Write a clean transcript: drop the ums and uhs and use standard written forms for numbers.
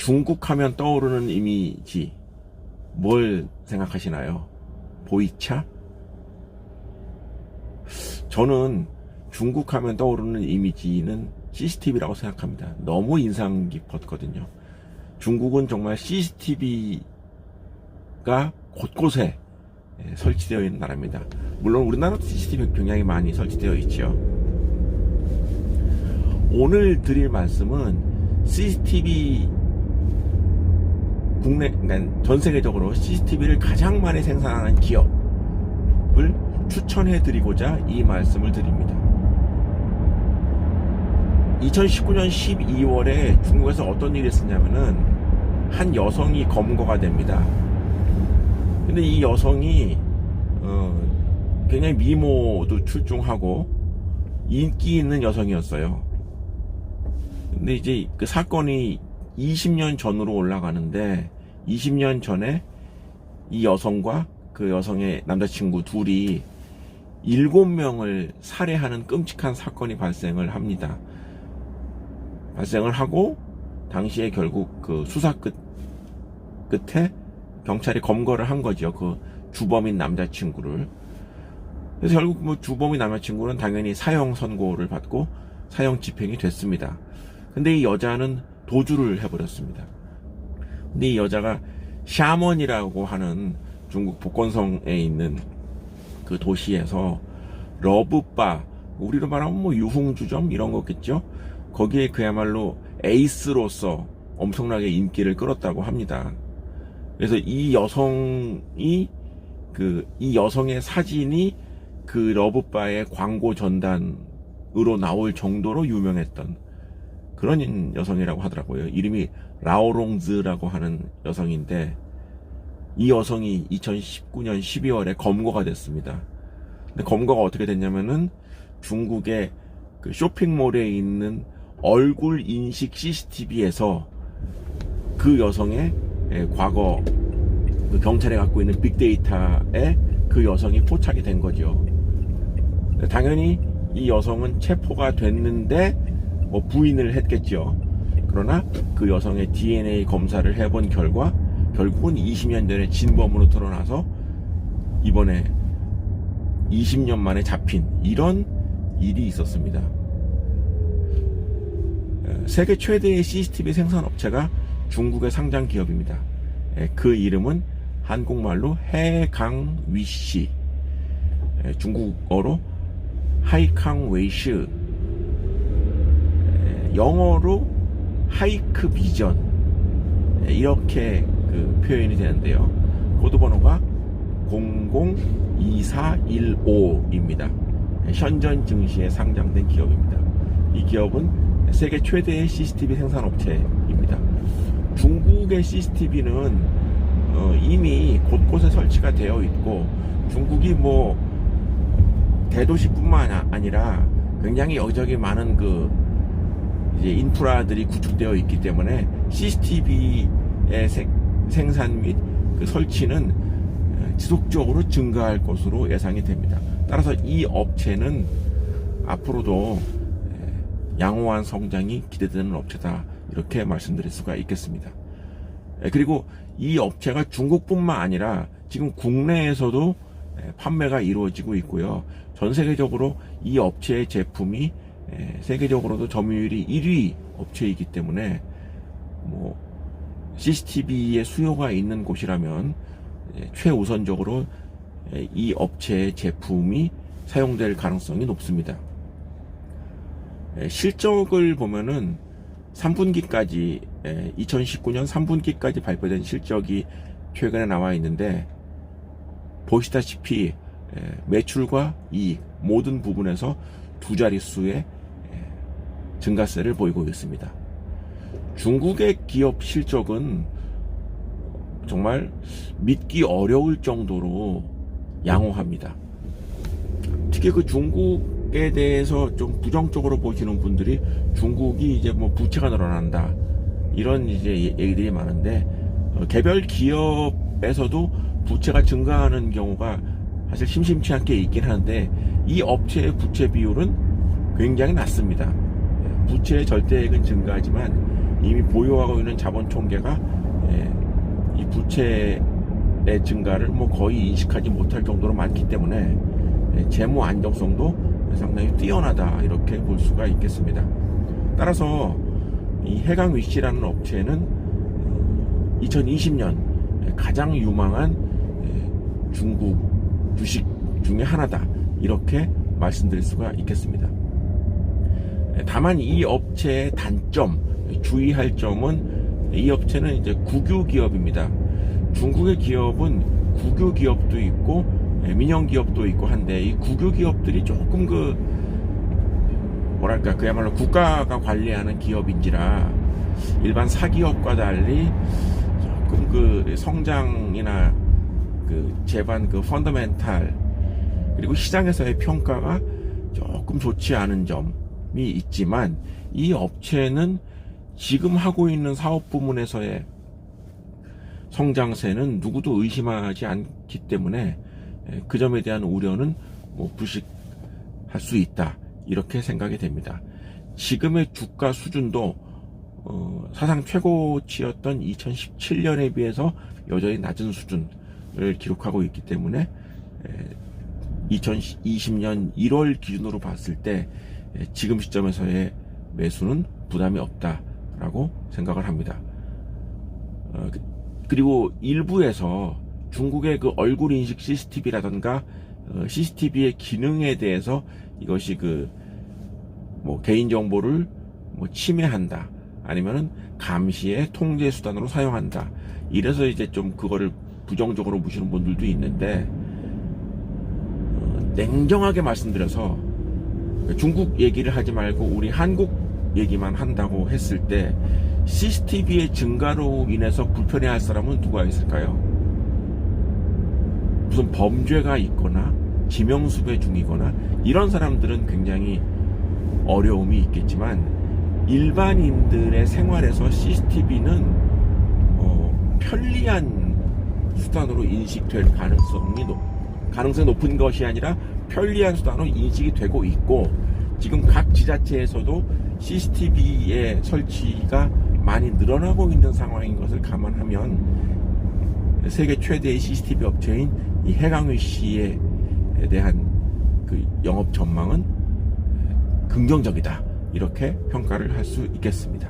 중국 하면 떠오르는 이미지 뭘 생각하시나요? 보이차? 저는 중국 하면 떠오르는 이미지는 CCTV라고 생각합니다. 너무 인상 깊었거든요. 중국은 정말 CCTV가 곳곳에 설치되어 있는 나라입니다. 물론 우리나라도 CCTV 굉장히 많이 설치되어 있죠. 오늘 드릴 말씀은 CCTV 전 세계적으로 CCTV를 가장 많이 생산하는 기업을 추천해 드리고자 이 말씀을 드립니다. 2019년 12월에 중국에서 어떤 일이 있었냐면은 한 여성이 검거가 됩니다. 근데 이 여성이 굉장히 미모도 출중하고 인기 있는 여성이었어요. 근데 이제 그 사건이 20년 전으로 올라가는데 20년 전에 이 여성과 그 여성의 남자친구 둘이 7명을 살해하는 끔찍한 사건이 발생을 합니다. 발생을 하고 당시에 결국 그 수사 끝에 경찰이 검거를 한 거죠. 그 주범인 남자친구를. 그래서 결국 뭐 주범인 남자친구는 당연히 사형 선고를 받고 사형 집행이 됐습니다. 근데 이 여자는 도주를 해버렸습니다. 근데 이 여자가 샤먼이라고 하는 중국 복건성에 있는 그 도시에서 러브바, 우리로 말하면 뭐 유흥주점 이런 거겠죠. 거기에 그야말로 에이스로서 엄청나게 인기를 끌었다고 합니다. 그래서 이 여성의 사진이 그 러브바의 광고 전단으로 나올 정도로 유명했던 그런 여성이라고 하더라고요. 이름이 라오롱즈라고 하는 여성인데 이 여성이 2019년 12월에 검거가 됐습니다. 근데 검거가 어떻게 됐냐면은 중국의 그 쇼핑몰에 있는 얼굴 인식 CCTV에서 그 여성의 과거 그 경찰이 갖고 있는 빅데이터에 그 여성이 포착이 된 거죠. 당연히 이 여성은 체포가 됐는데 뭐 부인을 했겠죠. 그러나 그 여성의 DNA 검사를 해본 결과 결국은 20년 전에 진범으로 드러나서 이번에 20년 만에 잡힌 이런 일이 있었습니다. 세계 최대의 CCTV 생산 업체가 중국의 상장 기업입니다. 그 이름은 한국말로 해강위시, 중국어로 하이캉웨이시, 영어로 하이크 비전, 이렇게 그 표현이 되는데요. 코드번호가 002415입니다. 현전 증시에 상장된 기업입니다. 이 기업은 세계 최대의 CCTV 생산 업체입니다. 중국의 CCTV는 이미 곳곳에 설치가 되어 있고 중국이 뭐 대도시뿐만 아니라 굉장히 여기저기 많은 그 이제 인프라들이 구축되어 있기 때문에 CCTV의 생산 및 그 설치는 지속적으로 증가할 것으로 예상이 됩니다. 따라서 이 업체는 앞으로도 양호한 성장이 기대되는 업체다, 이렇게 말씀드릴 수가 있겠습니다. 그리고 이 업체가 중국뿐만 아니라 지금 국내에서도 판매가 이루어지고 있고요. 전 세계적으로 이 업체의 제품이 세계적으로도 점유율이 1위 업체이기 때문에 뭐 CCTV의 수요가 있는 곳이라면 최우선적으로 이 업체의 제품이 사용될 가능성이 높습니다. 실적을 보면은 3분기까지 2019년 3분기까지 발표된 실적이 최근에 나와 있는데 보시다시피 매출과 이익 모든 부분에서 두 자릿수의 증가세를 보이고 있습니다. 중국의 기업 실적은 정말 믿기 어려울 정도로 양호합니다. 특히 그 중국에 대해서 좀 부정적으로 보시는 분들이 중국이 이제 뭐 부채가 늘어난다, 이런 이제 얘기들이 많은데 개별 기업에서도 부채가 증가하는 경우가 사실 심심치 않게 있긴 하는데 이 업체의 부채 비율은 굉장히 낮습니다. 부채의 절대액은 증가하지만 이미 보유하고 있는 자본 총계가 이 부채의 증가를 뭐 거의 인식하지 못할 정도로 많기 때문에 재무 안정성도 상당히 뛰어나다 이렇게 볼 수가 있겠습니다. 따라서 이 해강 위시라는 업체는 2020년 가장 유망한 중국 주식 중에 하나다 이렇게 말씀드릴 수가 있겠습니다. 다만 이 업체의 단점, 주의할 점은 이 업체는 이제 국유 기업입니다. 중국의 기업은 국유 기업도 있고 민영 기업도 있고 한데 이 국유 기업들이 조금 뭐랄까 그야말로 국가가 관리하는 기업인지라 일반 사기업과 달리 조금 성장이나 재반 펀더멘탈 그리고 시장에서의 평가가 조금 좋지 않은 점이 있지만 이 업체는 지금 하고 있는 사업 부문에서의 성장세는 누구도 의심하지 않기 때문에 그 점에 대한 우려는 불식할 수 있다 이렇게 생각이 됩니다. 지금의 주가 수준도 사상 최고치였던 2017년에 비해서 여전히 낮은 수준을 기록하고 있기 때문에 2020년 1월 기준으로 봤을 때 지금 시점에서의 매수는 부담이 없다라고 생각을 합니다. 그리고 일부에서 중국의 얼굴 인식 CCTV라던가 CCTV의 기능에 대해서 이것이 개인정보를 침해한다 아니면은 감시의 통제 수단으로 사용한다 이래서 이제 좀 그거를 부정적으로 보시는 분들도 있는데 냉정하게 말씀드려서 중국 얘기를 하지 말고 우리 한국 얘기만 한다고 했을 때 CCTV의 증가로 인해서 불편해할 사람은 누가 있을까요? 무슨 범죄가 있거나 지명수배 중이거나 이런 사람들은 굉장히 어려움이 있겠지만 일반인들의 생활에서 CCTV는 편리한 수단으로 인식될 가능성이 높은 것이 아니라 편리한 수단으로 인식이 되고 있고 지금 각 지자체에서도 CCTV의 설치가 많이 늘어나고 있는 상황인 것을 감안하면 세계 최대의 CCTV 업체인 이 해강위시에 대한 영업 전망은 긍정적이다 이렇게 평가를 할 수 있겠습니다.